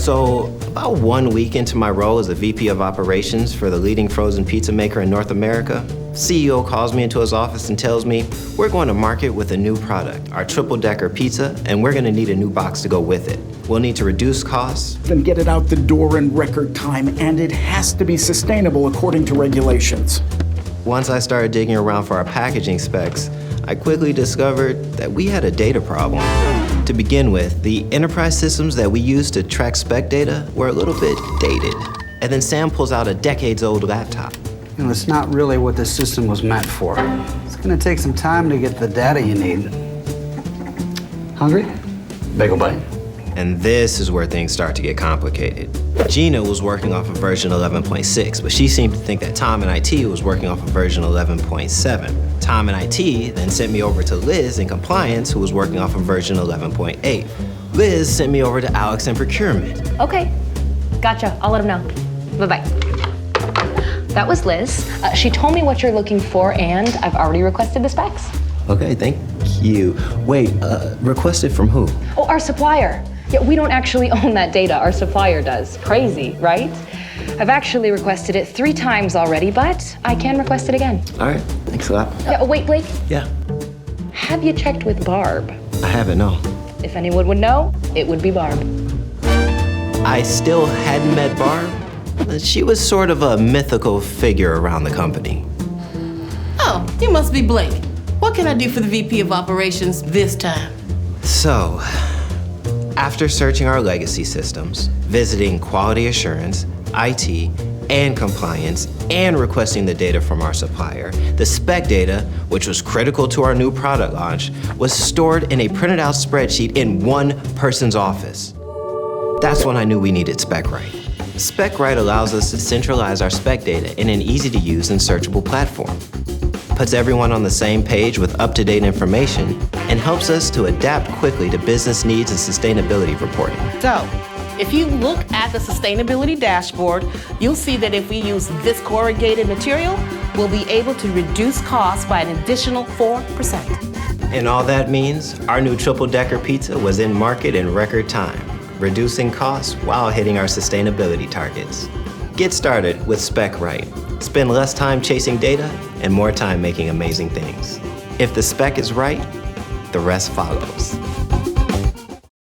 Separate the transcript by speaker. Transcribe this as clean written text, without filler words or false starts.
Speaker 1: So, about 1 week into my role as a VP of operations for the leading frozen pizza maker in North America, CEO calls me into his office and tells me, we're going to market with a new product, our triple-decker pizza, and we're gonna need a new box to go with it. We'll need to reduce costs.
Speaker 2: Then get it out the door in record time, and it has to be sustainable according to regulations.
Speaker 1: Once I started digging around for our packaging specs, I quickly discovered that we had a data problem. To begin with, the enterprise systems that we used to track spec data were a little bit dated. And then Sam pulls out a decades-old laptop.
Speaker 3: You know, it's not really what this system was meant for. It's gonna take some time to get the data you need. Hungry? Bagel bite?
Speaker 1: And this is where things start to get complicated. Gina was working off of version 11.6, but she seemed to think that Tom in IT was working off of version 11.7. Tom in IT then sent me over to Liz in compliance, who was working off of version 11.8. Liz sent me over to Alex in procurement.
Speaker 4: Okay, gotcha, I'll let him know. Bye-bye. That was Liz. She told me what you're looking for, and I've already requested the specs.
Speaker 1: Okay, thank you. Wait, requested from who?
Speaker 4: Oh, our supplier. Yeah, we don't actually own that data, our supplier does. Crazy, right? I've actually requested it 3 times already, but I can request it again.
Speaker 1: All right, thanks a lot.
Speaker 4: Yeah, oh, wait, Blake.
Speaker 1: Yeah.
Speaker 4: Have you checked with Barb?
Speaker 1: I haven't, no.
Speaker 4: If anyone would know, it would be Barb.
Speaker 1: I still hadn't met Barb. She was sort of a mythical figure around the company.
Speaker 5: Oh, you must be Blake. What can I do for the VP of Operations this time?
Speaker 1: So, after searching our legacy systems, visiting quality assurance, IT, and compliance, and requesting the data from our supplier, the spec data, which was critical to our new product launch, was stored in a printed out spreadsheet in one person's office. That's when I knew we needed Specright. Specright allows us to centralize our spec data in an easy-to-use and searchable platform. Puts everyone on the same page with up-to-date information, and helps us to adapt quickly to business needs and sustainability reporting.
Speaker 5: So, if you look at the sustainability dashboard, you'll see that if we use this corrugated material, we'll be able to reduce costs by an additional 4%.
Speaker 1: And all that means our new triple-decker pizza was in market in record time, reducing costs while hitting our sustainability targets. Get started with Specright. Spend less time chasing data and more time making amazing things. If the spec is right, the rest follows.